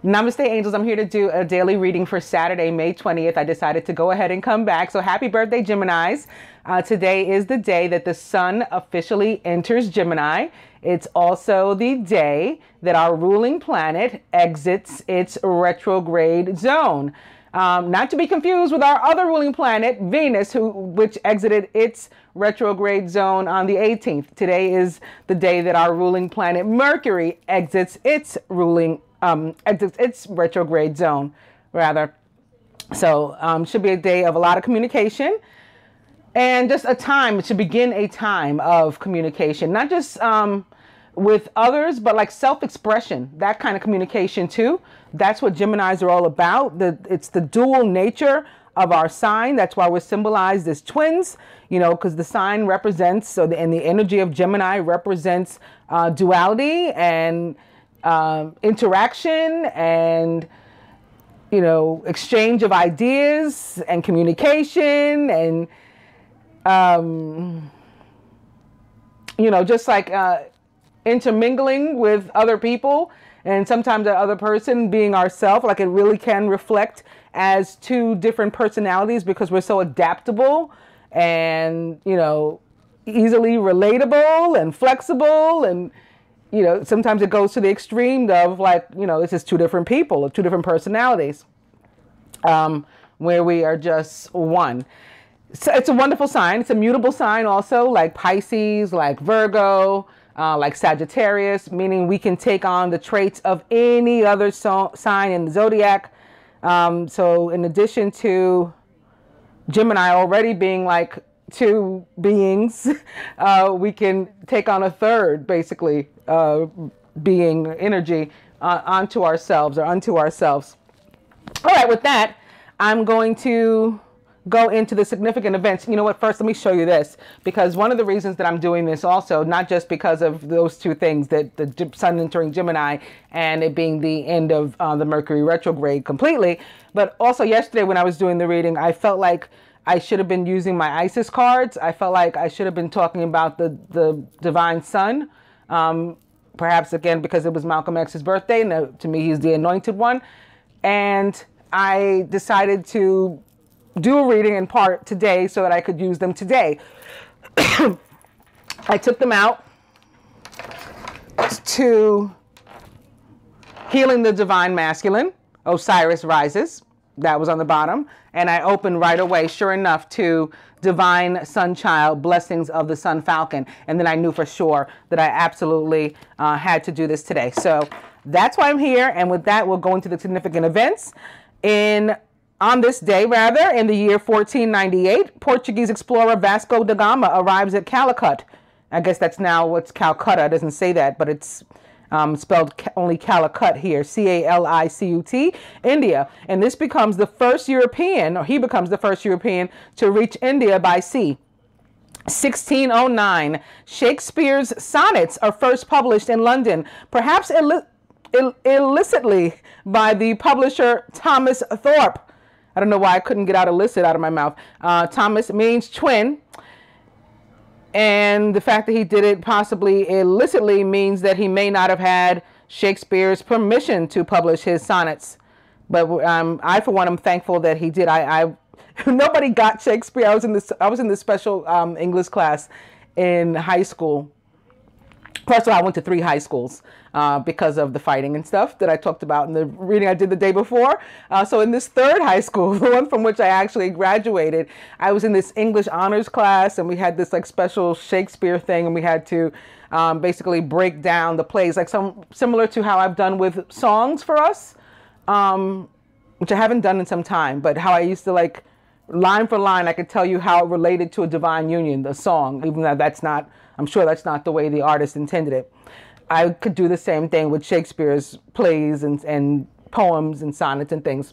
Namaste, angels. I'm here to do a daily reading for Saturday, May 20th. I decided to go ahead and come back. So happy birthday, Geminis. Today is the day that the sun officially enters Gemini. It's also the day that our ruling planet exits its retrograde zone. Not to be confused with our other ruling planet, Venus, which exited its retrograde zone on the 18th. Today is the day that our ruling planet, Mercury, exits its retrograde zone, rather. So should be a day of a lot of communication and just a time to begin a time of communication, not just with others, but like self-expression, that kind of communication too. That's what Geminis are all about. It's the dual nature of our sign. That's why we're symbolized as twins, you know, because the sign represents, and the energy of Gemini represents duality and interaction and, you know, exchange of ideas and communication and, you know, just like intermingling with other people, and sometimes that other person being ourselves. Like, it really can reflect as two different personalities because we're so adaptable and, you know, easily relatable and flexible. And, you know, sometimes it goes to the extreme of, like, you know, this is two different people or two different personalities, where we are just one. So it's a wonderful sign. It's a mutable sign also, like Pisces, like Virgo, like Sagittarius, meaning we can take on the traits of any other sign in the zodiac. So in addition to Gemini already being like two beings, we can take on a third, basically, being energy onto ourselves or unto ourselves. All right, with that, I'm going to go into the significant events. You know what? First, let me show you this, because one of the reasons that I'm doing this also, not just because of those two things, that the sun entering Gemini and it being the end of the Mercury retrograde completely, but also yesterday when I was doing the reading, I felt like I should have been using my Isis cards. I felt like I should have been talking about the divine sun, perhaps again because it was Malcolm X's birthday, and to me he's the anointed one. And I decided to do a reading in part today so that I could use them today. I took them out to Healing the Divine Masculine, Osiris Rises. That was on the bottom. And I opened right away, sure enough, to Divine Sun Child, Blessings of the Sun Falcon. And then I knew for sure that I absolutely had to do this today. So that's why I'm here. And with that, we'll go into the significant events. On this day, rather, in the year 1498, Portuguese explorer Vasco da Gama arrives at Calicut. I guess that's now what's Calcutta. It doesn't say that, but it's spelled only Calicut here, C-A-L-I-C-U-T, India. And this becomes the first European, or he becomes the first European to reach India by sea. 1609, Shakespeare's sonnets are first published in London, perhaps illicitly by the publisher Thomas Thorpe. I don't know why I couldn't get out illicit out of my mouth. Thomas means twin. And the fact that he did it possibly illicitly means that he may not have had Shakespeare's permission to publish his sonnets. But I, for one, am thankful that he did. Nobody got Shakespeare. I was in this special English class in high school. First of all, I went to 3 high schools because of the fighting and stuff that I talked about in the reading I did the day before. So in this 3rd high school, the one from which I actually graduated, I was in this English honors class, and we had this like special Shakespeare thing, and we had to basically break down the plays, like similar to how I've done with songs for us, which I haven't done in some time, but how I used to, like, line for line, I could tell you how it related to a divine union, the song, even though that's not, I'm sure that's not the way the artist intended it. I could do the same thing with Shakespeare's plays and poems and sonnets and things.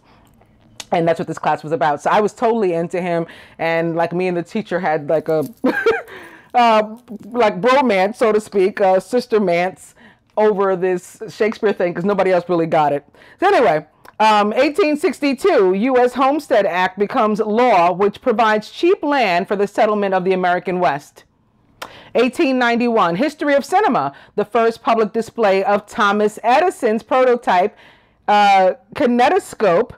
And that's what this class was about. So I was totally into him. And like, me and the teacher had like a like bromance, so to speak, sister-mance over this Shakespeare thing, because nobody else really got it. So anyway, 1862, U.S. Homestead Act becomes law, which provides cheap land for the settlement of the American West. 1891, history of cinema, the first public display of Thomas Edison's prototype kinetoscope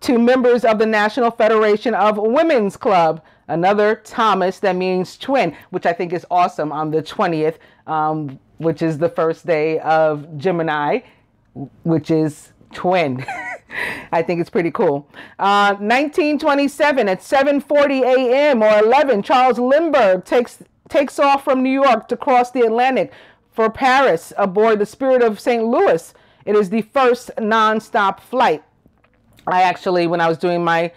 to members of the National Federation of Women's Club. Another Thomas, that means twin, which I think is awesome, on the 20th, which is the first day of Gemini, which is twin. I think it's pretty cool. 1927 at 7:40 a.m. or 11, Charles Lindbergh takes off from New York to cross the Atlantic for Paris aboard the Spirit of St. Louis. It is the first non-stop flight. I actually, when I was doing my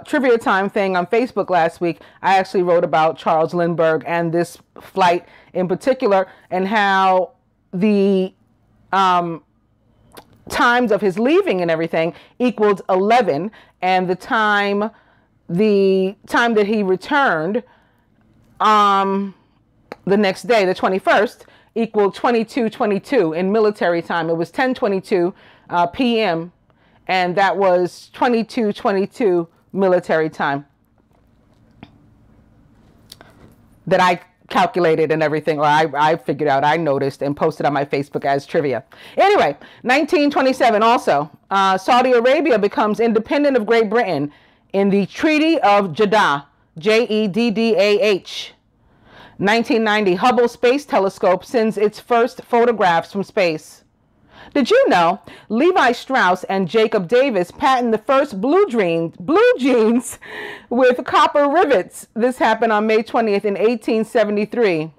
trivia time thing on Facebook last week, I actually wrote about Charles Lindbergh and this flight in particular, and how the times of his leaving and everything equaled 11, and the time that he returned the next day, the 21st, equaled 22:22 in military time. It was 10:22 p.m. and that was 22:22 military time that I calculated and everything, or I figured out, I noticed and posted on my Facebook as trivia. Anyway, 1927 also, Saudi Arabia becomes independent of Great Britain in the Treaty of Jeddah, Jeddah. 1990, Hubble Space Telescope sends its first photographs from space. Did you know Levi Strauss and Jacob Davis patented the first blue jeans with copper rivets? This happened on May 20th in 1873.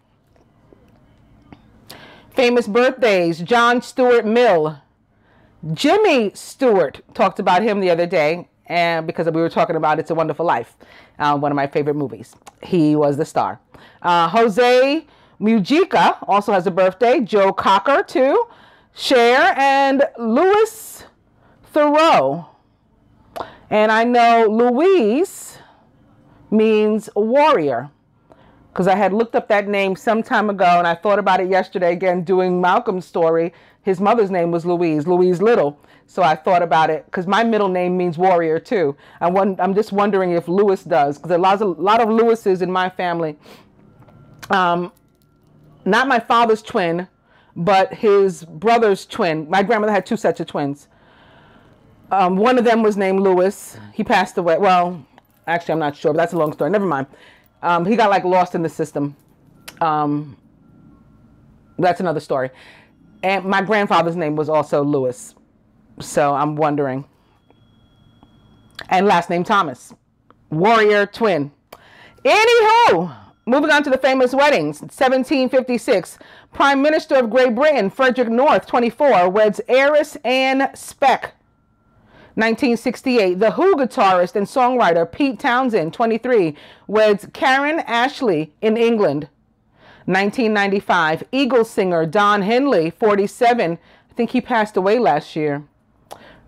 Famous birthdays: John Stuart Mill. Jimmy Stewart, talked about him the other day, and because we were talking about It's a Wonderful Life, one of my favorite movies. He was the star. Jose Mujica also has a birthday. Joe Cocker too. Cher and Louis Theroux. And I know Louise means warrior, because I had looked up that name some time ago, and I thought about it yesterday again doing Malcolm's story. His mother's name was Louise Little. So I thought about it, because my middle name means warrior too. I'm just wondering if Louis does, because there's a lot of Louises in my family. Not my father's twin, but his brother's twin. My grandmother had two sets of twins. One of them was named Louis. He passed away. Well, actually, I'm not sure, but that's a long story. Never mind. He got like lost in the system. That's another story. And my grandfather's name was also Louis. So I'm wondering. And last name Thomas. Warrior twin. Anywho, moving on to the famous weddings. 1756, Prime Minister of Great Britain, Frederick North, 24, weds heiress Anne Speck. 1968, The Who guitarist and songwriter Pete Townsend, 23, weds Karen Ashley in England. 1995, Eagles singer Don Henley, 47. I think he passed away last year.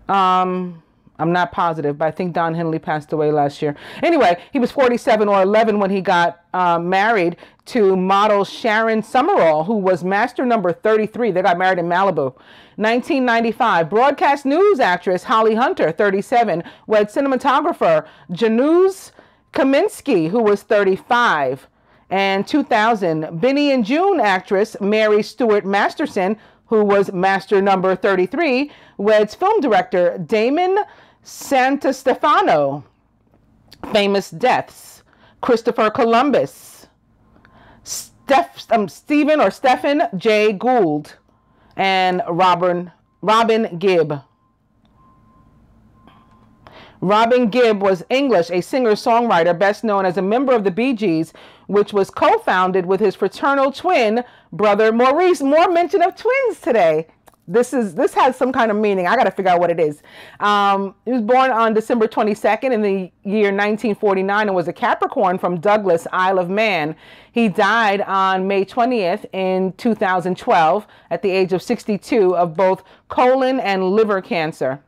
I'm not positive, but I think Don Henley passed away last year. Anyway, he was 47 or 11 when he got married to model Sharon Summerall, who was master number 33. They got married in Malibu. 1995, broadcast news actress Holly Hunter, 37, wed cinematographer Janusz Kaminski, who was 35. And 2000, Benny and June actress Mary Stuart Masterson, who was master number 33, weds film director Damon Santastefano. Famous deaths: Christopher Columbus, Stephen Jay Gould, and Robin Gibb. Robin Gibb was English, a singer-songwriter best known as a member of the Bee Gees, which was co-founded with his fraternal twin brother Maurice. More mention of twins today. This has some kind of meaning. I got to figure out what it is. He was born on December 22nd in the year 1949 and was a Capricorn from Douglas, Isle of Man. He died on May 20th in 2012 at the age of 62 of both colon and liver cancer.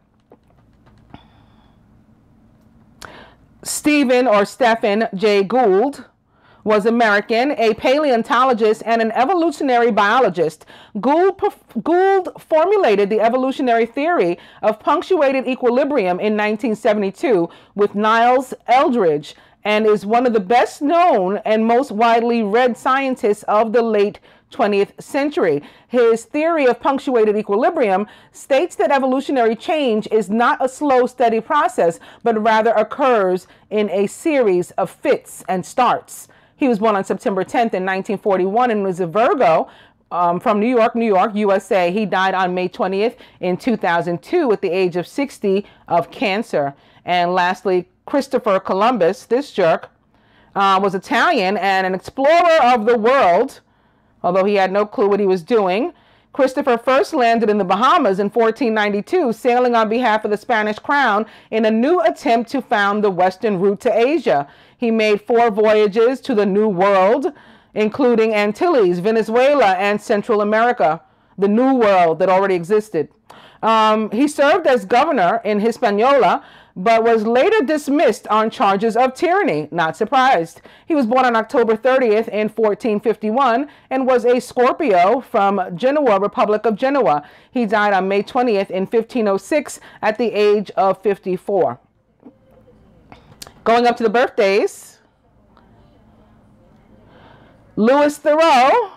Stephen Jay Gould was American, a paleontologist and an evolutionary biologist. Gould formulated the evolutionary theory of punctuated equilibrium in 1972 with Niles Eldredge and is one of the best known and most widely read scientists of the late 20th century. His theory of punctuated equilibrium states that evolutionary change is not a slow, steady process, but rather occurs in a series of fits and starts. He was born on September 10th in 1941 and was a Virgo, from New York, USA. He died on May 20th in 2002 at the age of 60 of cancer. And lastly, Christopher Columbus, this jerk, was Italian and an explorer of the world, although he had no clue what he was doing. Christopher first landed in the Bahamas in 1492, sailing on behalf of the Spanish crown in a new attempt to found the western route to Asia. He made 4 voyages to the New World, including Antilles, Venezuela, and Central America, the New World that already existed. He served as governor in Hispaniola, but was later dismissed on charges of tyranny. Not surprised. He was born on October 30th in 1451 and was a Scorpio from Genoa, Republic of Genoa. He died on May 20th in 1506 at the age of 54. Going up to the birthdays. Louis Theroux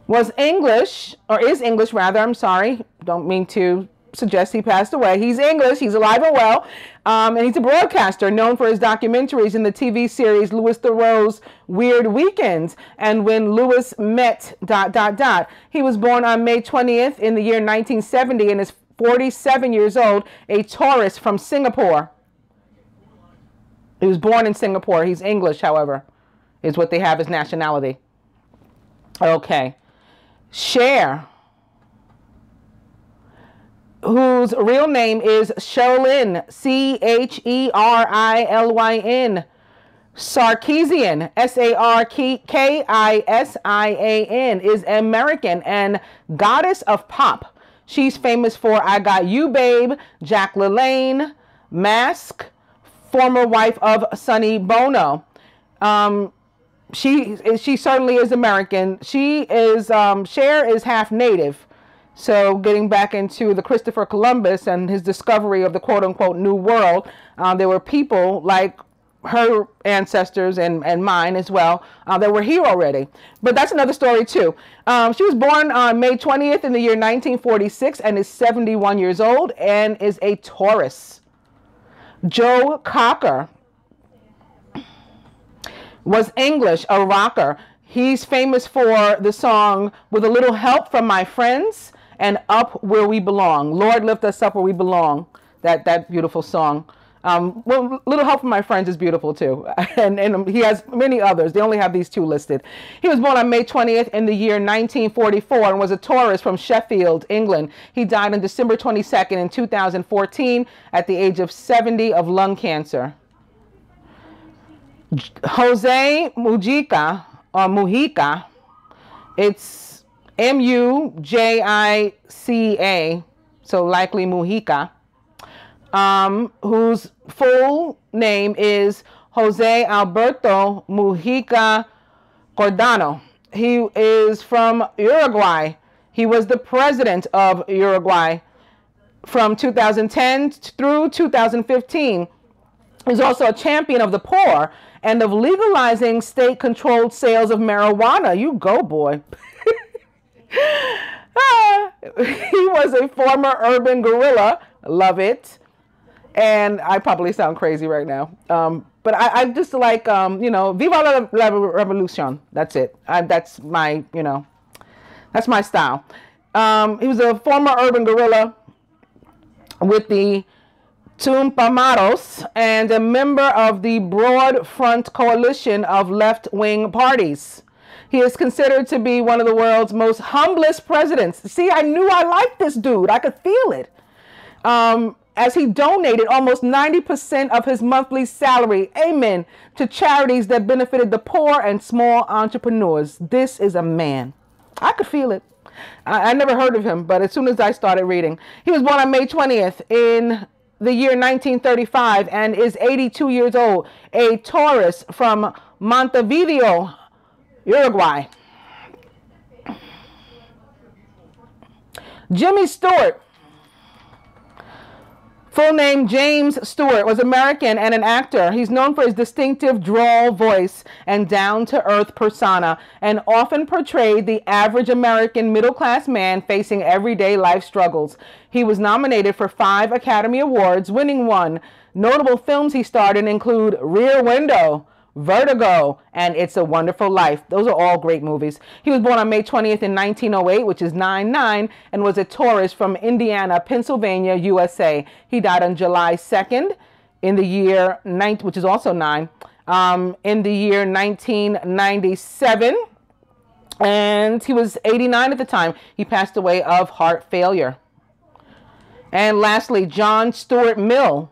was English, or is English rather, I'm sorry. Don't mean to suggest he passed away. He's English, he's alive and well, and he's a broadcaster known for his documentaries in the TV series Louis Theroux's Weird Weekends and When Louis Met ... He was born on May 20th in the year 1970 and is 47 years old, a Taurus from Singapore. He was born in Singapore. He's English, however, is what they have as nationality. Okay. Cher, whose real name is Sherilyn, Cherilyn, Sarkisian, Sarkisian, is American and goddess of pop. She's famous for I Got You Babe, Jack LaLanne, Mask, former wife of Sonny Bono. She certainly is American. She is, Cher is half native. So getting back into the Christopher Columbus and his discovery of the quote-unquote New World, there were people like her ancestors and mine as well that were here already. But that's another story too. She was born on May 20th in the year 1946 and is 71 years old and is a Taurus. Joe Cocker was English, a rocker. He's famous for the song With a Little Help from My Friends and Up Where We Belong. Lord, lift us up where we belong. That beautiful song. Well, Little Help from My Friends is beautiful too. And he has many others. They only have these 2 listed. He was born on May 20th in the year 1944 and was a Taurus from Sheffield, England. He died on December 22nd in 2014 at the age of 70 of lung cancer. Jose Mujica, or Mujica, it's M-U-J-I-C-A, so likely Mujica, whose full name is Jose Alberto Mujica Cordano. He is from Uruguay. He was the president of Uruguay from 2010 through 2015. He's also a champion of the poor and of legalizing state-controlled sales of marijuana. You go, boy. He was a former urban guerrilla. Love it. And I probably sound crazy right now. But I just like, you know, viva la revolution. That's it. That's my, you know, that's my style. He was a former urban guerrilla with the Tumpamaros and a member of the Broad Front coalition of left-wing parties. He is considered to be one of the world's most humblest presidents. See, I knew I liked this dude. I could feel it. As he donated almost 90% of his monthly salary, amen, to charities that benefited the poor and small entrepreneurs. This is a man. I could feel it. I never heard of him, but as soon as I started reading. He was born on May 20th in the year 1935 and is 82 years old, a Taurus from Montevideo, Uruguay. Jimmy Stewart, Full name James Stewart, was American and an actor. He's known for his distinctive drawl voice and down-to-earth persona, and often portrayed the average American middle-class man facing everyday life struggles. He was nominated for 5 Academy Awards, winning 1. Notable films he starred in include Rear Window, Vertigo, and It's a Wonderful Life. Those are all great movies. He was born on May 20th in 1908, which is 9/9, and was a tourist from Indiana, Pennsylvania, USA. He died on July 2nd in the year, which is also 9, in the year 1997. And he was 89 at the time. He passed away of heart failure. And lastly, John Stuart Mill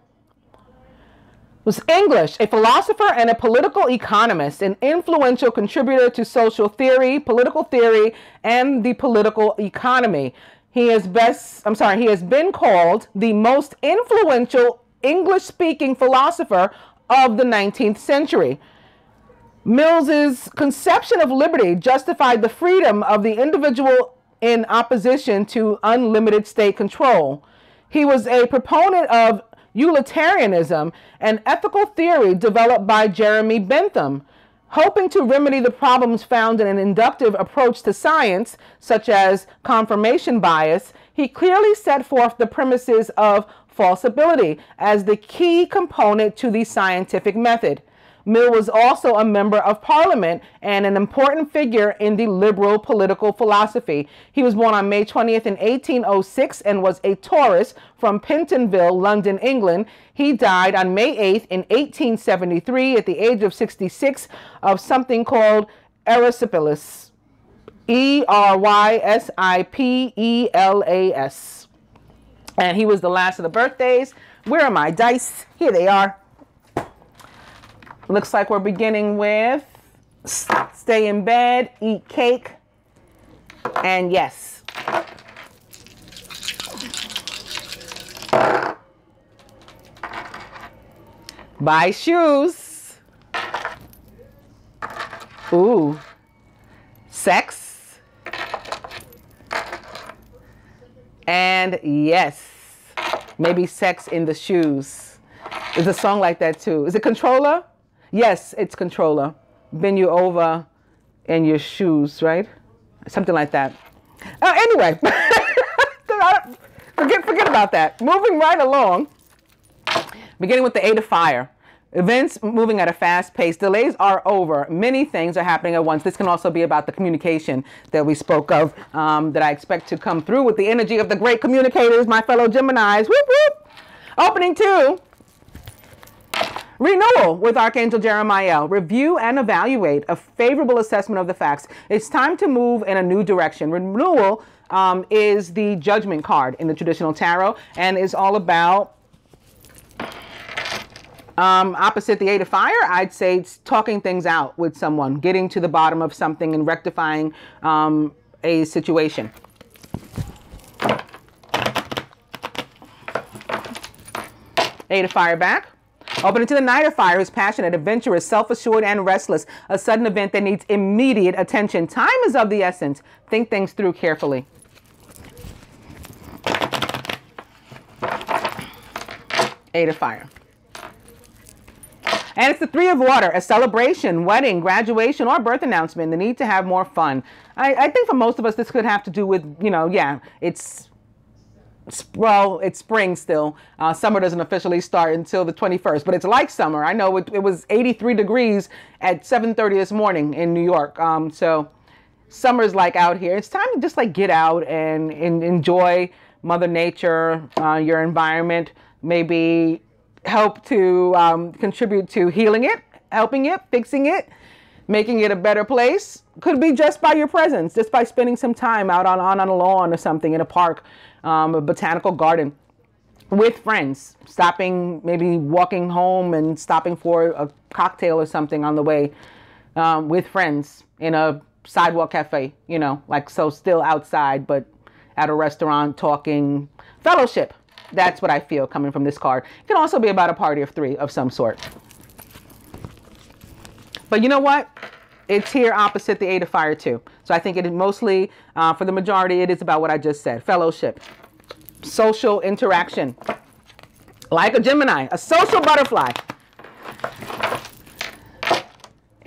was English, a philosopher and a political economist, an influential contributor to social theory, political theory, and the political economy. He has been called the most influential English-speaking philosopher of the 19th century. Mills's conception of liberty justified the freedom of the individual in opposition to unlimited state control. He was a proponent of utilitarianism, an ethical theory developed by Jeremy Bentham. Hoping to remedy the problems found in an inductive approach to science, such as confirmation bias, he clearly set forth the premises of falsibility as the key component to the scientific method. Mill was also a member of Parliament and an important figure in the liberal political philosophy. He was born on May 20th in 1806 and was a Taurus from Pentonville, London, England. He died on May 8th in 1873 at the age of 66 of something called erysipelas. Erysipelas. And he was the last of the birthdays. Where are my dice? Here they are. Looks like we're beginning with stay in bed, eat cake, and yes. Buy shoes. Ooh. Sex. And yes. Maybe sex in the shoes. There's a song like that too. Is it Controller? Yes, it's Controller. Bend you over in your shoes, right? Something like that. Anyway, forget about that. Moving right along, beginning with the 8 of Fire. Events moving at a fast pace. Delays are over. Many things are happening at once. This can also be about the communication that we spoke of, that I expect to come through with the energy of the great communicators, my fellow Geminis. Whoop, whoop. Opening 2. Renewal with Archangel Jeremiah. Review and evaluate a favorable assessment of the facts. It's time to move in a new direction. Renewal is the judgment card in the traditional tarot and is all about, opposite the 8 of Fire, I'd say it's talking things out with someone, getting to the bottom of something and rectifying a situation. Eight of Fire back. Opening to the Knight of Fire, who's passionate, adventurous, self-assured, and restless. A sudden event that needs immediate attention. Time is of the essence. Think things through carefully. Eight of Fire. And it's the 3 of Water, a celebration, wedding, graduation, or birth announcement. The need to have more fun. I think for most of us, this could have to do with, it's spring still. Summer doesn't officially start until the 21st, but it's like summer. I know it was 83 degrees at 7:30 this morning in New York. So summer's like out here. It's time to just like get out and enjoy Mother Nature, your environment, maybe help to contribute to healing it, helping it, fixing it, making it a better place. Could be just by your presence, just by spending some time out on a lawn or something in a park, a botanical garden with friends, stopping, maybe walking home and stopping for a cocktail or something on the way with friends in a sidewalk cafe, so still outside, but at a restaurant talking, fellowship. That's what I feel coming from this card. It can also be about a party of 3 of some sort. But you know what? It's here opposite the 8 of Fire too. So I think it is mostly, for the majority, it is about what I just said. Fellowship. Social interaction. Like a Gemini, a social butterfly.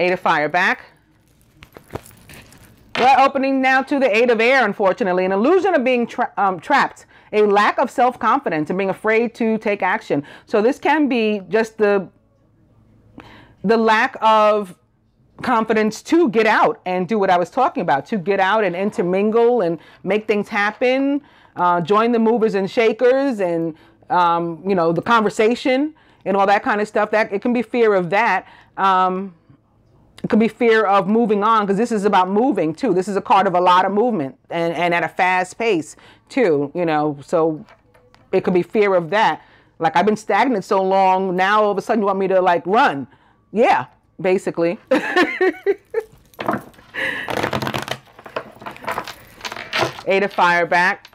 8 of fire back. We're opening now to the 8 of air, unfortunately. An illusion of being trapped. A lack of self-confidence and being afraid to take action. So this can be just the lack of confidence to get out and do what I was talking about, to get out and intermingle and make things happen, join the movers and shakers and, you know, the conversation and all that kind of stuff. That it can be fear of that. It could be fear of moving on, because this is about moving too. This is a card of a lot of movement and at a fast pace too, you know, so it could be fear of that. Like, I've been stagnant so long, now all of a sudden you want me to like run. Yeah, basically. 8 of fire back.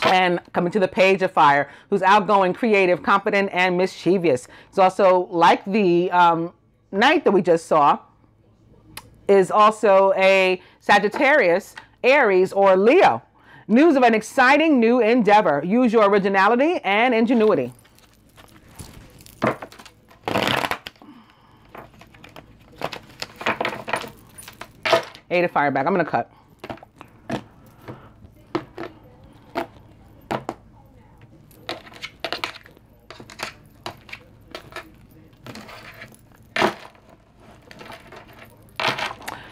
And coming to the page of fire, who's outgoing, creative, confident, and mischievous. It's also like the Knight that we just saw, is also a Sagittarius, Aries, or Leo. News of an exciting new endeavor. Use your originality and ingenuity. Eight of fire back. I'm going to cut.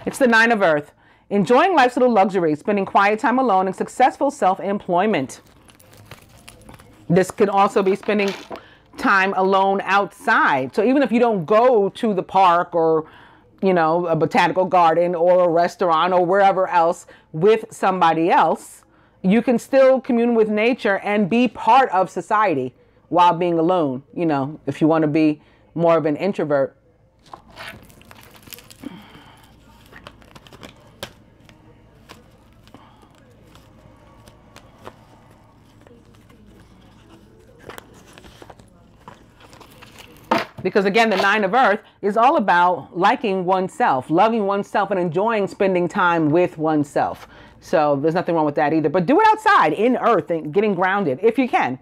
It's the 9 of earth. Enjoying life's little luxuries, spending quiet time alone, and successful self-employment. This could also be spending time alone outside. So even if you don't go to the park or, you know, a botanical garden or a restaurant or wherever else with somebody else, you can still commune with nature and be part of society while being alone, you know, if you want to be more of an introvert. Because again, the 9 of earth is all about liking oneself, loving oneself, and enjoying spending time with oneself. So there's nothing wrong with that either. But do it outside, in earth, and getting grounded, if you can.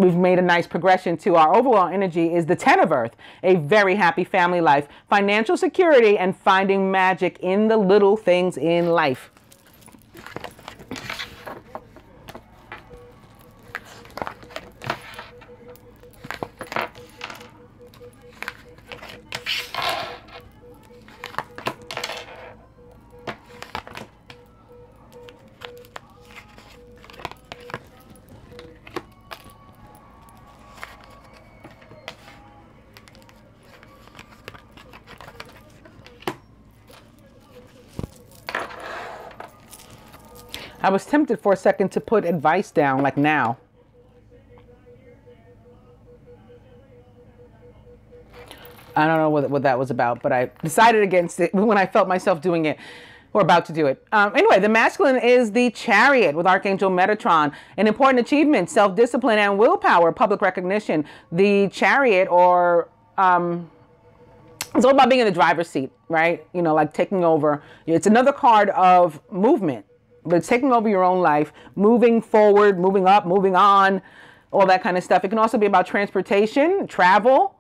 We've made a nice progression to our overall energy is the 10 of earth, a very happy family life, financial security, and finding magic in the little things in life. I was tempted for a second to put advice down, like now. I don't know what that was about, but I decided against it when I felt myself doing it, or about to do it. Anyway, the masculine is the Chariot with Archangel Metatron. An important achievement, self-discipline and willpower, public recognition. The Chariot, or it's all about being in the driver's seat, right? You know, like taking over. It's another card of movement. But it's taking over your own life, moving forward, moving up, moving on, all that kind of stuff. It can also be about transportation, travel.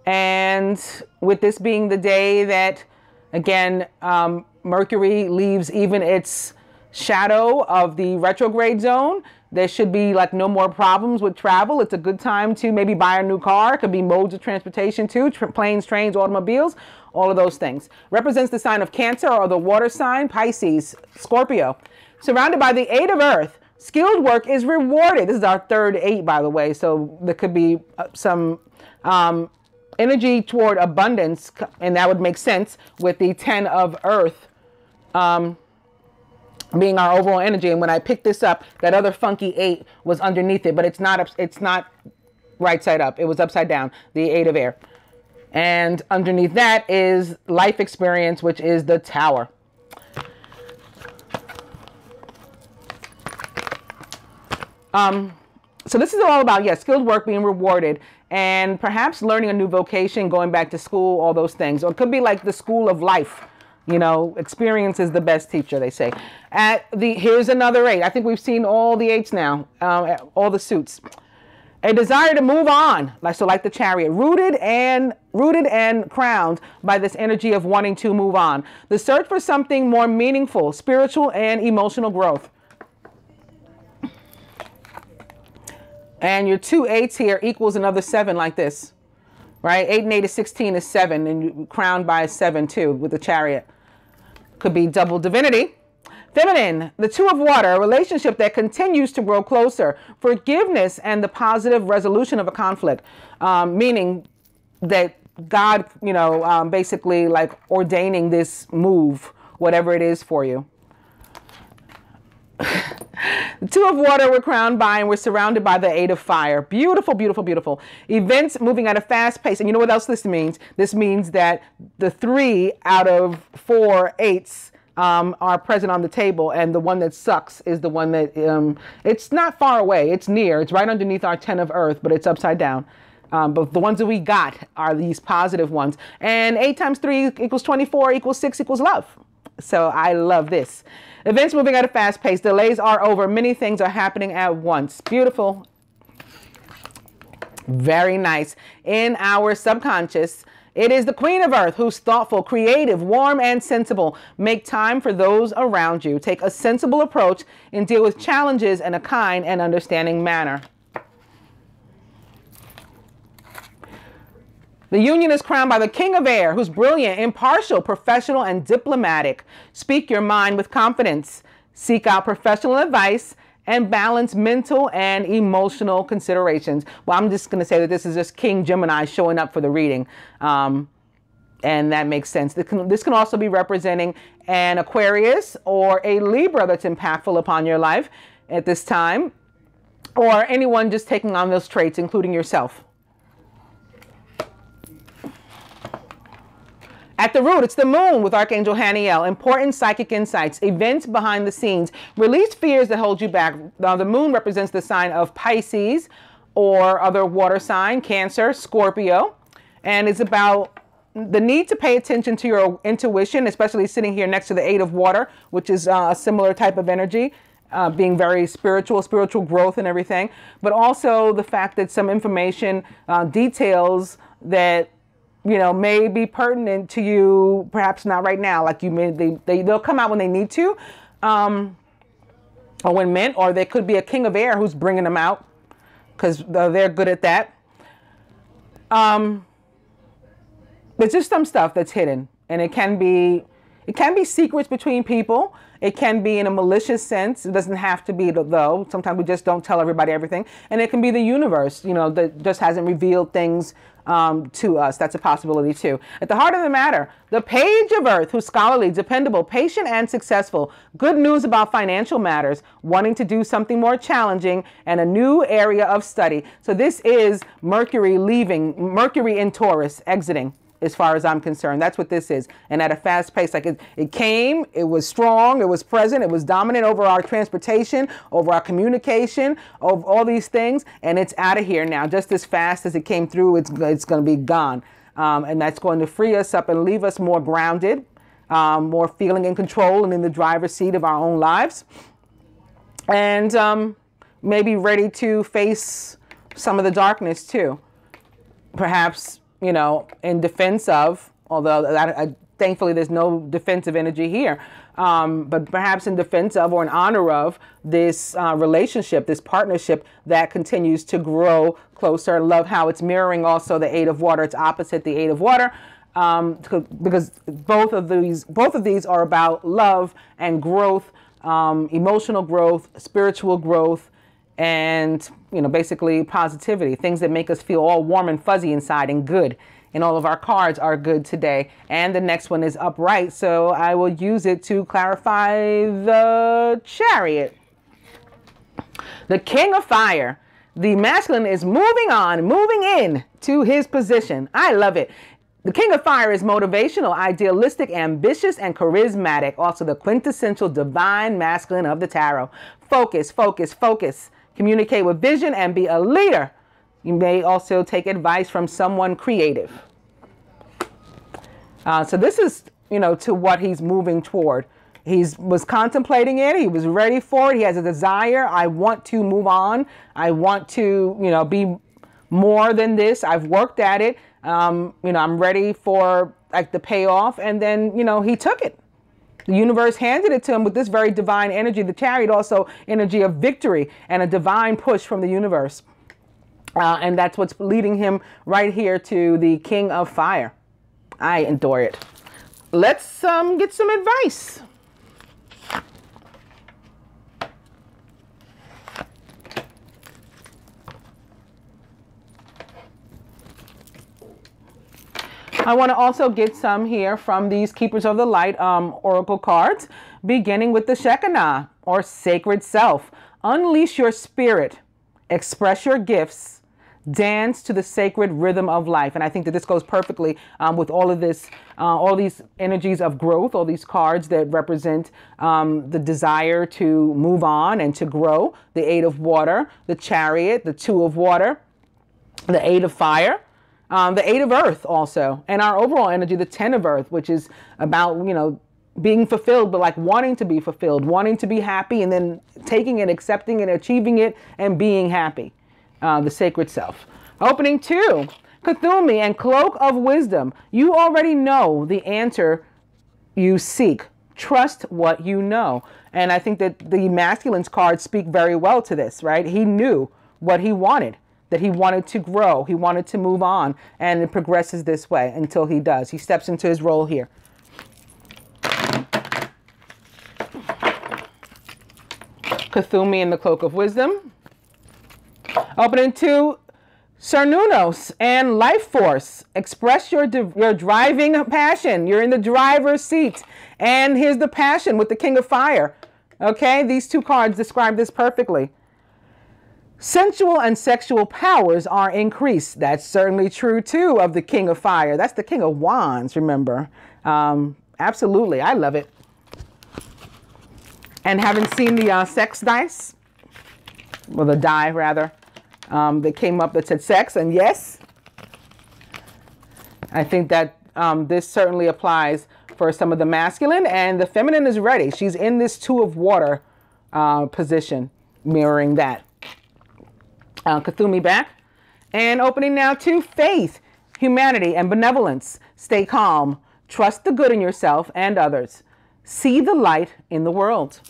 And with this being the day that, again, Mercury leaves even its shadow of the retrograde zone, there should be like no more problems with travel. It's a good time to maybe buy a new car. It could be modes of transportation too, planes, trains, automobiles, all of those things. Represents the sign of Cancer, or the water sign, Pisces, Scorpio. Surrounded by the 8 of earth, skilled work is rewarded. This is our third 8, by the way. So there could be some energy toward abundance, and that would make sense with the 10 of earth being our overall energy. And when I picked this up, that other funky 8 was underneath it, but it's not right side up. It was upside down, the 8 of air. And underneath that is life experience, which is the Tower. So this is all about, yes, skilled work being rewarded, and perhaps learning a new vocation, going back to school, all those things. Or it could be like the school of life, You know, experience is the best teacher, they say. Here's another 8. I think we've seen all the 8s now, all the suits. A desire to move on, like the Chariot, rooted and crowned by this energy of wanting to move on. The search for something more meaningful, spiritual and emotional growth. And your 2 8s here equals another 7 like this, right? 8 and 8 is 16 is 7, and you crowned by a 7 too with the Chariot. Could be double divinity. Feminine, the 2 of water, a relationship that continues to grow closer. Forgiveness and the positive resolution of a conflict, meaning that God, you know, basically like ordaining this move, whatever it is for you. The 2 of water we're crowned by, and we're surrounded by the 8 of fire. Beautiful, beautiful, beautiful. Events moving at a fast pace. And you know what else this means? This means that the 3 out of 4 8s are present on the table, and the one that sucks is the one that, it's not far away. It's near. It's right underneath our 10 of earth, but it's upside down. But the ones that we got are these positive ones. And 8 times 3 equals 24, equals 6, equals love. So I love this. Events moving at a fast pace. Delays are over. Many things are happening at once. Beautiful. Very nice. In our subconscious, it is the Queen of Earth who's thoughtful, creative, warm, and sensible. Make time for those around you. Take a sensible approach and deal with challenges in a kind and understanding manner. The union is crowned by the King of Air, who's brilliant, impartial, professional, and diplomatic. Speak your mind with confidence. Seek out professional advice and balance mental and emotional considerations. Well, I'm just going to say that this is just King Gemini showing up for the reading. And that makes sense. This can also be representing an Aquarius or a Libra that's impactful upon your life at this time, or anyone just taking on those traits, including yourself. At the root, it's the moon with Archangel Haniel. Important psychic insights, events behind the scenes, release fears that hold you back. Now, the moon represents the sign of Pisces or other water sign, Cancer, Scorpio. And it's about the need to pay attention to your intuition, especially sitting here next to the 8 of water, which is a similar type of energy, being very spiritual growth and everything. But also the fact that some information, details that, you know, may be pertinent to you, perhaps not right now. Like they'll come out when they need to, or when meant, or there could be a King of Air who's bringing them out because they're good at that. There's just some stuff that's hidden, and it can be secrets between people. It can be in a malicious sense. It doesn't have to be though. Sometimes we just don't tell everybody everything, and it can be the universe, you know, that just hasn't revealed things to us. That's a possibility too. At the heart of the matter, the Page of Earth, who's scholarly, dependable, patient, and successful. Good news about financial matters, wanting to do something more challenging, and a new area of study. So this is Mercury leaving, Mercury in Taurus, exiting. As far as I'm concerned, that's what this is. And at a fast pace, like it came, it was strong, it was present, it was dominant over our transportation, over our communication, over all these things. And it's out of here now. Just as fast as it came through, it's going to be gone. And that's going to free us up and leave us more grounded, more feeling in control and in the driver's seat of our own lives. And maybe ready to face some of the darkness too. Perhaps, you know, in defense of, although thankfully there's no defensive energy here, but perhaps in defense of or in honor of this relationship, this partnership that continues to grow closer. Love how it's mirroring also the 8 of water. It's opposite the 8 of water, because both of these are about love and growth, emotional growth, spiritual growth, and, you know, basically positivity, things that make us feel all warm and fuzzy inside and good. And all of our cards are good today. And the next one is upright, so I will use it to clarify the Chariot. The King of Fire. The masculine is moving on, moving in to his position. I love it. The King of Fire is motivational, idealistic, ambitious, and charismatic. Also the quintessential divine masculine of the tarot. Focus, focus, focus. Communicate with vision and be a leader. You may also take advice from someone creative. So this is you know, to what he's moving toward. He was contemplating it. He was ready for it. He has a desire. I want to move on. I want to, you know, be more than this. I've worked at it. You know, I'm ready for like the payoff. And then, you know, he took it. The universe handed it to him with this very divine energy. The Chariot also energy of victory and a divine push from the universe. And that's what's leading him right here to the King of Fire. I adore it. Let's get some advice. I want to also get some here from these Keepers of the Light oracle cards, beginning with the Shekinah, or sacred self. Unleash your spirit, express your gifts, dance to the sacred rhythm of life. And I think that this goes perfectly with all of this, all these energies of growth, all these cards that represent the desire to move on and to grow. The Eight of Water, the Chariot, the Two of Water, the Eight of Fire. The Eight of Earth also, and our overall energy, the 10 of Earth, which is about, you know, being fulfilled, but like wanting to be fulfilled, wanting to be happy, and then taking it, accepting it, achieving it, and being happy. The sacred self. Opening 2, Cthulhu and Cloak of Wisdom. You already know the answer you seek. Trust what you know. And I think that the masculine's cards speak very well to this, right? He knew what he wanted. That he wanted to grow, he wanted to move on, and it progresses this way until he does. He steps into his role here. Cthulhu and the Cloak of Wisdom. Opening 2, Cernunnos and Life Force. Express your driving passion. You're in the driver's seat. And here's the passion with the King of Fire. Okay, these two cards describe this perfectly. Sensual and sexual powers are increased. That's certainly true, too, of the King of Fire. That's the King of Wands, remember. Absolutely. I love it. And haven't seen the sex dice, well, the die, rather, that came up that said sex. And yes, I think that this certainly applies for some of the masculine. And the feminine is ready. She's in this Two of Water position, mirroring that. Cthulhu back. And opening now to Faith, Humanity, and Benevolence. Stay calm. Trust the good in yourself and others. See the light in the world.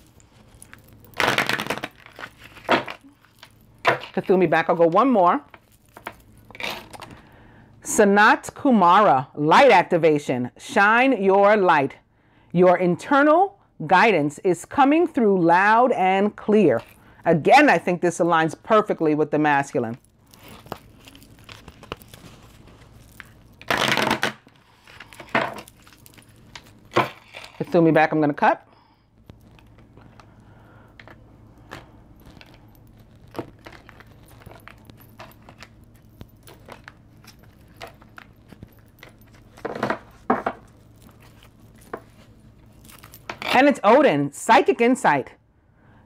Cthulhu back. I'll go one more. Sanat Kumara, light activation. Shine your light. Your internal guidance is coming through loud and clear. Again, I think this aligns perfectly with the masculine. Cthulhu back, I'm going to cut. And it's Odin, psychic insight.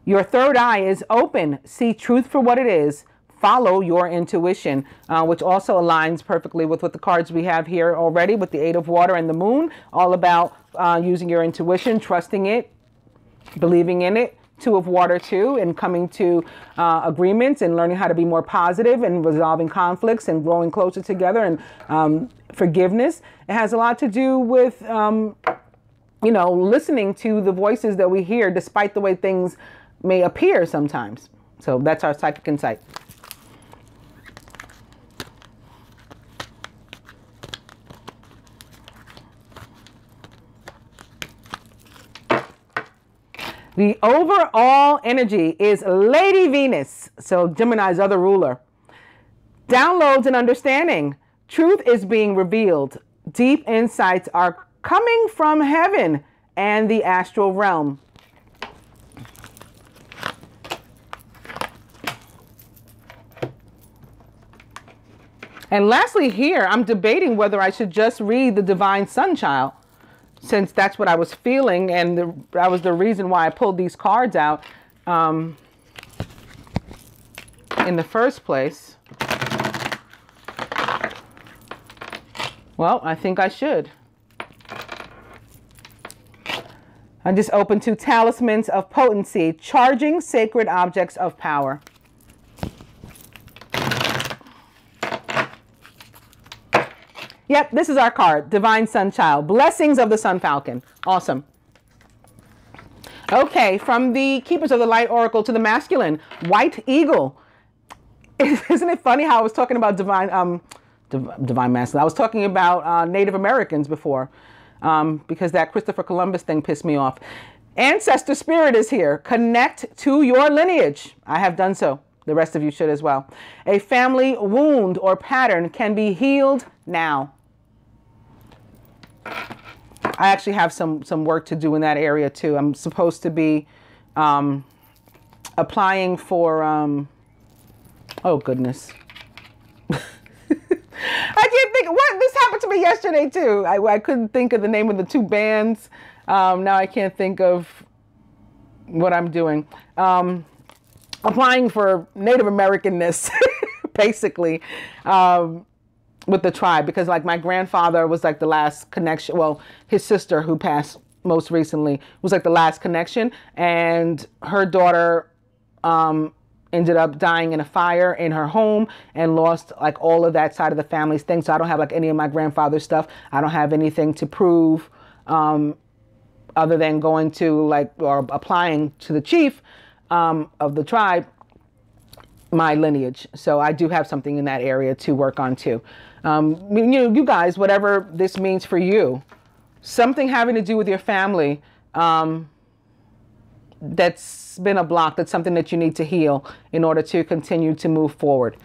Your third eye is open. See truth for what it is. Follow your intuition, which also aligns perfectly with what the cards we have here already with the Eight of Water and the Moon. All about using your intuition, trusting it, believing in it. Two of Water too, and coming to agreements and learning how to be more positive and resolving conflicts and growing closer together and forgiveness. It has a lot to do with, you know, listening to the voices that we hear despite the way things may appear sometimes. So that's our psychic insight. The overall energy is Lady Venus, so Gemini's other ruler. Downloads and understanding. Truth is being revealed. Deep insights are coming from heaven and the astral realm. And lastly here, I'm debating whether I should just read the Divine Sunchild, since that's what I was feeling, and that was the reason why I pulled these cards out in the first place. Well, I think I should. I'm just open to talismans of potency, charging sacred objects of power. Yep, this is our card, Divine Sun Child. Blessings of the Sun Falcon. Awesome. Okay, from the Keepers of the Light Oracle to the masculine, White Eagle. Isn't it funny how I was talking about divine masculine? I was talking about Native Americans before because that Christopher Columbus thing pissed me off. Ancestor spirit is here. Connect to your lineage. I have done so. The rest of you should as well. A family wound or pattern can be healed now. I actually have some work to do in that area too. I'm supposed to be applying for, oh goodness. I can't think, what? This happened to me yesterday too. I couldn't think of the name of the two bands. Now I can't think of what I'm doing. Applying for Native Americanness, basically. With the tribe, because like my grandfather was like the last connection. Well, his sister who passed most recently was like the last connection, and her daughter ended up dying in a fire in her home and lost like all of that side of the family's thing. So I don't have like any of my grandfather's stuff. I don't have anything to prove other than going to like or applying to the chief of the tribe my lineage. So I do have something in that area to work on too. You guys, whatever this means for you, something having to do with your family that's been a block, that's something that you need to heal in order to continue to move forward.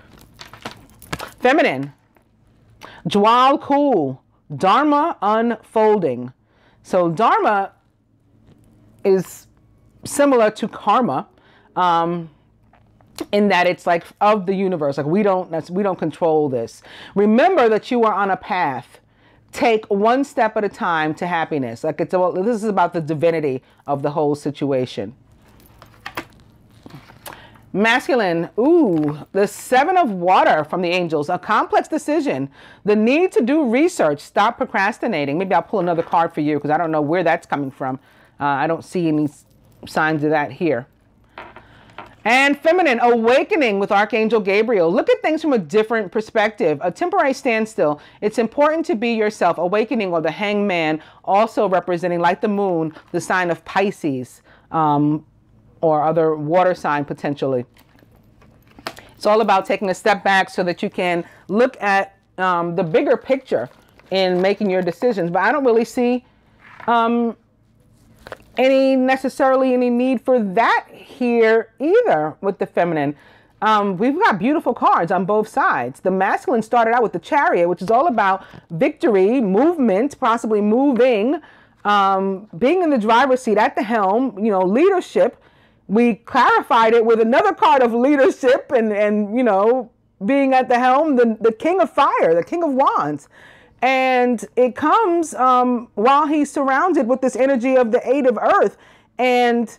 Feminine, Jwal Kul, Dharma unfolding. So Dharma is similar to karma. In that it's like of the universe, like we don't control this. Remember that you are on a path. Take one step at a time to happiness. Like this is about the divinity of the whole situation. Masculine, ooh, the Seven of Water from the angels, a complex decision, the need to do research, stop procrastinating. Maybe I'll pull another card for you because I don't know where that's coming from. I don't see any signs of that here. And feminine, awakening with Archangel Gabriel. Look at things from a different perspective. A temporary standstill. It's important to be yourself. Awakening, or the hangman, also representing, like the moon, the sign of Pisces or other water sign potentially. It's all about taking a step back so that you can look at the bigger picture in making your decisions. But I don't really see necessarily any need for that here either with the feminine. We've got beautiful cards on both sides. The masculine started out with the Chariot, which is all about victory, movement, possibly moving, being in the driver's seat at the helm, leadership. We clarified it with another card of leadership and being at the helm, the King of Fire, the King of Wands. And it comes while he's surrounded with this energy of the Eight of Earth and,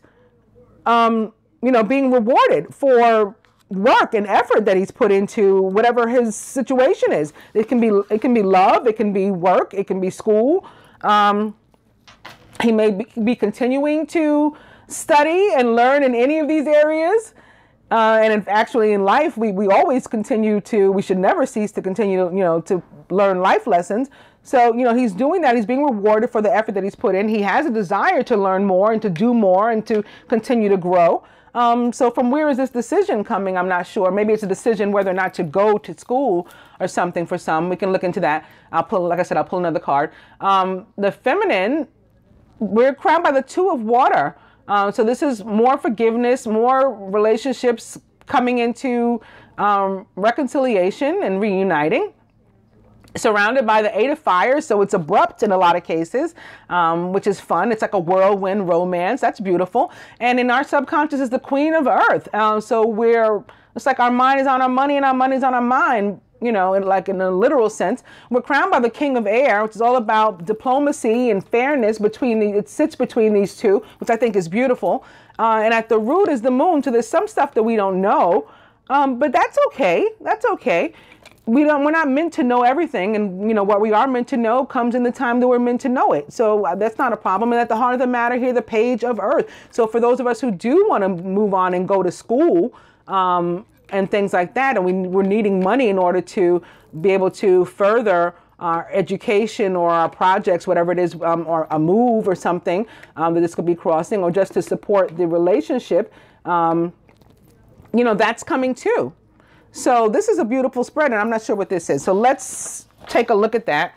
being rewarded for work and effort that he's put into whatever his situation is. It can be love, it can be work, it can be school. He may be continuing to study and learn in any of these areas. Actually in life, we always continue to, we should never cease to continue, to learn life lessons. So, he's doing that. He's being rewarded for the effort that he's put in. He has a desire to learn more and to do more and to continue to grow. So from where is this decision coming? I'm not sure. Maybe it's a decision whether or not to go to school or something for some. We can look into that. Like I said, I'll pull another card. The feminine, we're crowned by the Two of Water. So this is more forgiveness, more relationships coming into reconciliation and reuniting. Surrounded by the Eight of Fire, so it's abrupt in a lot of cases, which is fun. It's like a whirlwind romance. That's beautiful. And in our subconscious is the Queen of Earth. So it's like our mind is on our money and our money is on our mind, in a literal sense. We're crowned by the King of Air, which is all about diplomacy and fairness it sits between these two, which I think is beautiful. And at the root is the moon. So there's some stuff that we don't know. But that's okay. That's okay. We're not meant to know everything. And, what we are meant to know comes in the time that we're meant to know it. So that's not a problem. And at the heart of the matter here, the page of earth. So for those of us who do want to move on and go to school, and things like that, and we're needing money in order to be able to further our education or our projects, whatever it is, or a move or something that this could be crossing, or just to support the relationship, that's coming too. So this is a beautiful spread, and I'm not sure what this is. So let's take a look at that.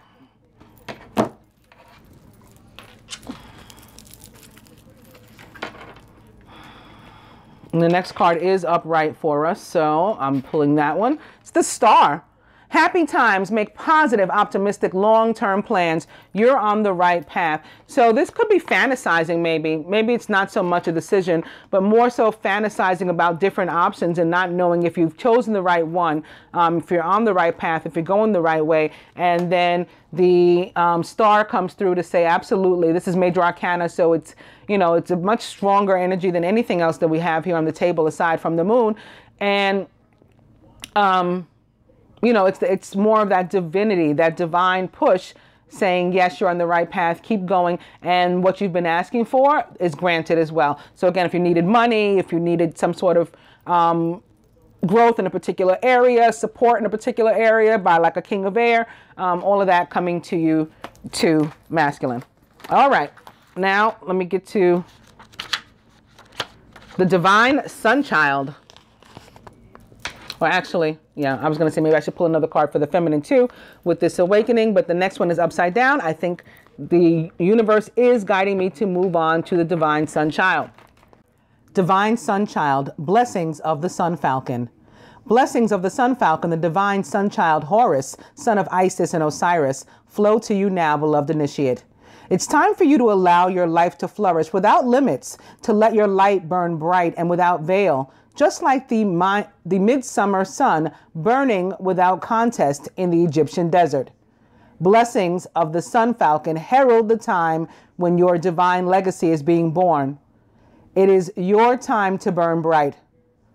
And the next card is upright for us, so I'm pulling that one. It's the Star. Happy times, make positive, optimistic, long-term plans. You're on the right path. So this could be fantasizing maybe. Maybe it's not so much a decision, but more so fantasizing about different options and not knowing if you've chosen the right one, if you're on the right path, if you're going the right way. And then the Star comes through to say, absolutely, this is Major Arcana, so it's, it's a much stronger energy than anything else that we have here on the table aside from the moon. And, it's more of that divinity, that divine push saying, yes, you're on the right path, keep going. And what you've been asking for is granted as well. So again, if you needed money, if you needed some sort of growth in a particular area, support in a particular area by like a king of air, all of that coming to you to masculine. All right, now let me get to the divine sunchild. Or actually, yeah, I was going to say maybe I should pull another card for the feminine too with this awakening, but the next one is upside down. I think the universe is guiding me to move on to the divine sunchild. Divine sunchild, blessings of the sun falcon. Blessings of the sun falcon, the divine sunchild Horus, son of Isis and Osiris, flow to you now, beloved initiate. It's time for you to allow your life to flourish without limits, to let your light burn bright and without veil, just like the midsummer sun burning without contest in the Egyptian desert. Blessings of the sun falcon herald the time when your divine legacy is being born. It is your time to burn bright.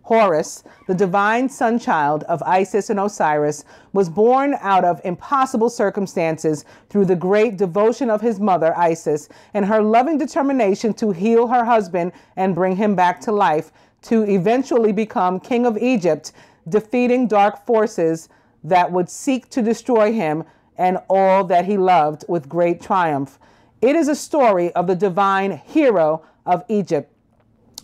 Horus, the divine sunchild of Isis and Osiris, was born out of impossible circumstances through the great devotion of his mother, Isis, and her loving determination to heal her husband and bring him back to life, to eventually become king of Egypt, defeating dark forces that would seek to destroy him and all that he loved with great triumph. It is a story of the divine hero of Egypt.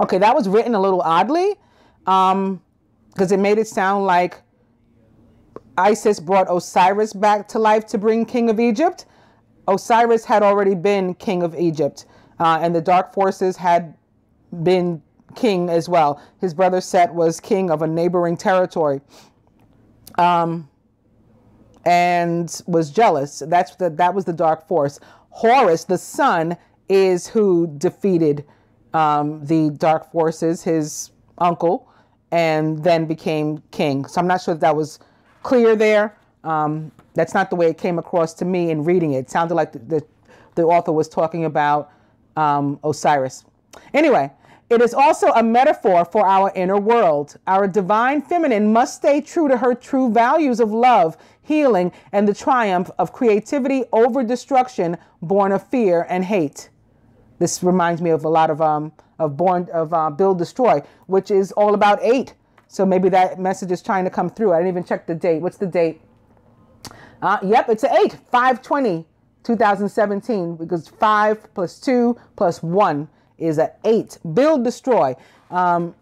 Okay, that was written a little oddly, because it made it sound like Isis brought Osiris back to life to bring king of Egypt. Osiris had already been king of Egypt, and the dark forces had been king as well. His brother Set was king of a neighboring territory, and was jealous. That was the dark force. Horus, the sun, is who defeated the dark forces, his uncle, and then became king. So I'm not sure if that was clear there. That's not the way it came across to me in reading it. It sounded like the author was talking about Osiris. Anyway, it is also a metaphor for our inner world. Our divine feminine must stay true to her true values of love, healing, and the triumph of creativity over destruction born of fear and hate. This reminds me of a lot of Build, Destroy, which is all about 8. So maybe that message is trying to come through. I didn't even check the date. What's the date? Yep, it's an 8, 5/20/2017, because 5 plus 2 plus 1 is an 8. Build, Destroy. No,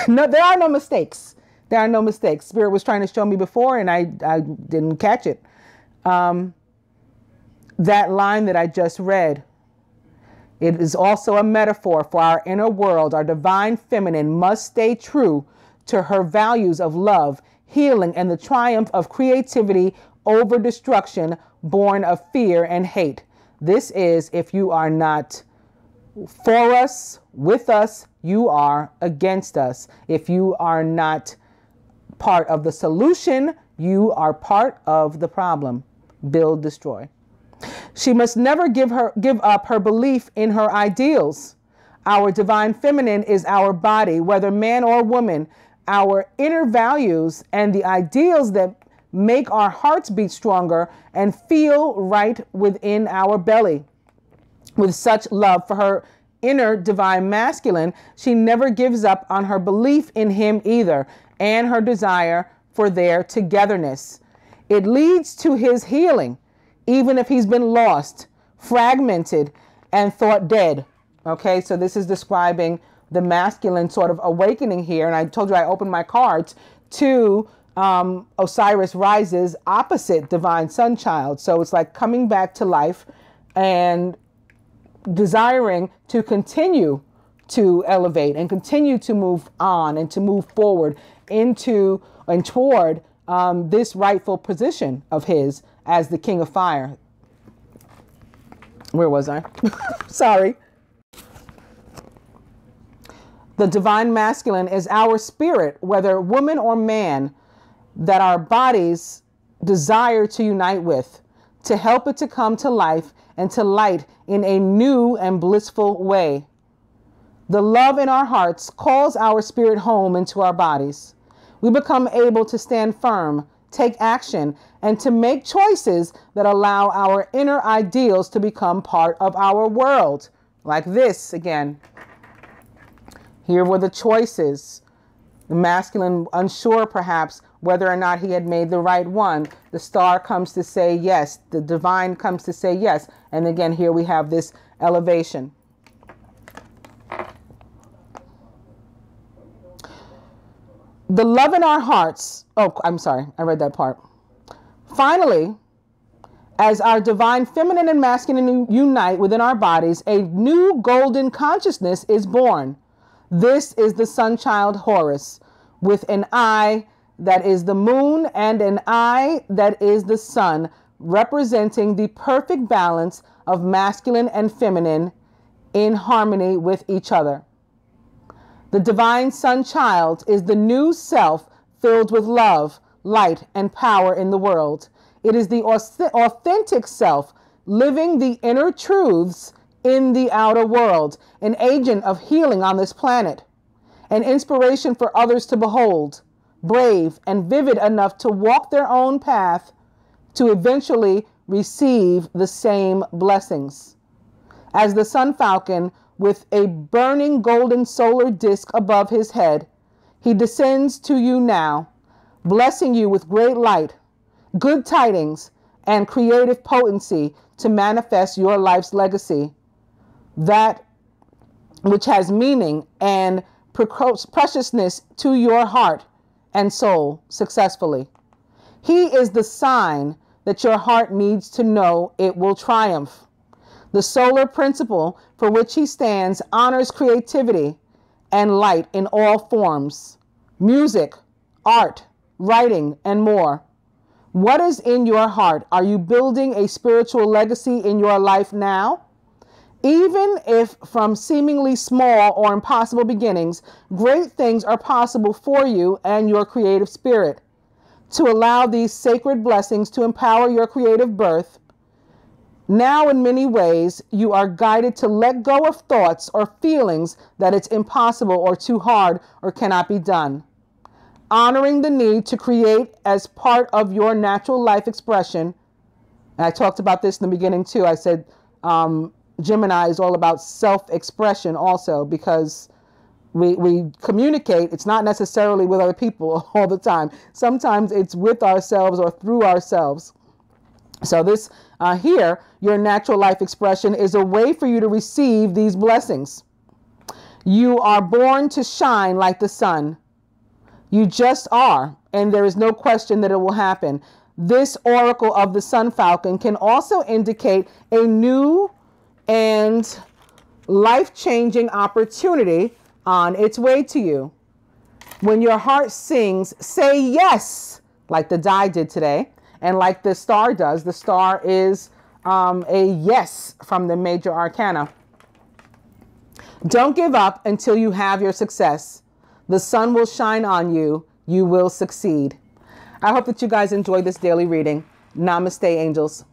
there are no mistakes. There are no mistakes. Spirit was trying to show me before, and I didn't catch it. That line that I just read, it is also a metaphor for our inner world. Our divine feminine must stay true to her values of love, healing, and the triumph of creativity over destruction born of fear and hate. This is, if you are not for us, with us, you are against us. If you are not part of the solution, you are part of the problem. Build, Destroy. She must never give up her belief in her ideals. Our divine feminine is our body, whether man or woman. our inner values and the ideals that make our hearts beat stronger and feel right within our belly. With such love for her inner divine masculine, she never gives up on her belief in him either, and her desire for their togetherness. It leads to his healing, even if he's been lost, fragmented, and thought dead. Okay, so this is describing the masculine sort of awakening here. And I told you I opened my cards to Osiris rises opposite divine sun child. So it's like coming back to life and desiring to continue to elevate and continue to move on and to move forward into and toward this rightful position of his as the king of fire. Where was I? Sorry. The divine masculine is our spirit, whether woman or man, that our bodies desire to unite with, to help it to come to life and to light in a new and blissful way. The love in our hearts calls our spirit home into our bodies. We become able to stand firm, take action, and to make choices that allow our inner ideals to become part of our world. Like this again. Here were the choices. The masculine, unsure perhaps whether or not he had made the right one. The star comes to say yes. The divine comes to say yes. And again, here we have this elevation. The love in our hearts. Oh, I'm sorry. I read that part. Finally, as our divine feminine and masculine unite within our bodies, a new golden consciousness is born. This is the sun child Horus, with an eye that is the moon and an eye that is the sun, representing the perfect balance of masculine and feminine in harmony with each other. The divine sun child is the new self filled with love, light, and power in the world. It is the authentic self living the inner truths in the outer world, an agent of healing on this planet, an inspiration for others to behold, brave and vivid enough to walk their own path to eventually receive the same blessings. As the sun falcon, with a burning golden solar disk above his head, he descends to you now, blessing you with great light, good tidings, and creative potency to manifest your life's legacy, that which has meaning and preciousness to your heart and soul successfully. He is the sign that your heart needs to know it will triumph. The solar principle for which he stands honors creativity and light in all forms, music, art, writing, and more. What is in your heart? Are you building a spiritual legacy in your life now? Even if from seemingly small or impossible beginnings, great things are possible for you and your creative spirit. To allow these sacred blessings to empower your creative birth, now in many ways, you are guided to let go of thoughts or feelings that it's impossible or too hard or cannot be done. Honoring the need to create as part of your natural life expression. And I talked about this in the beginning too. I said, Gemini is all about self-expression also, because we communicate. It's not necessarily with other people all the time. Sometimes it's with ourselves or through ourselves. So this here, your natural life expression is a way for you to receive these blessings. You are born to shine like the sun. You just are, and there is no question that it will happen. This oracle of the sun falcon can also indicate a new and life-changing opportunity on its way to you. When your heart sings, say yes, like the die did today, and like the star does. The star is a yes from the major arcana. Don't give up until you have your success. The sun will shine on you. You will succeed. I hope that you guys enjoyed this daily reading. Namaste, angels.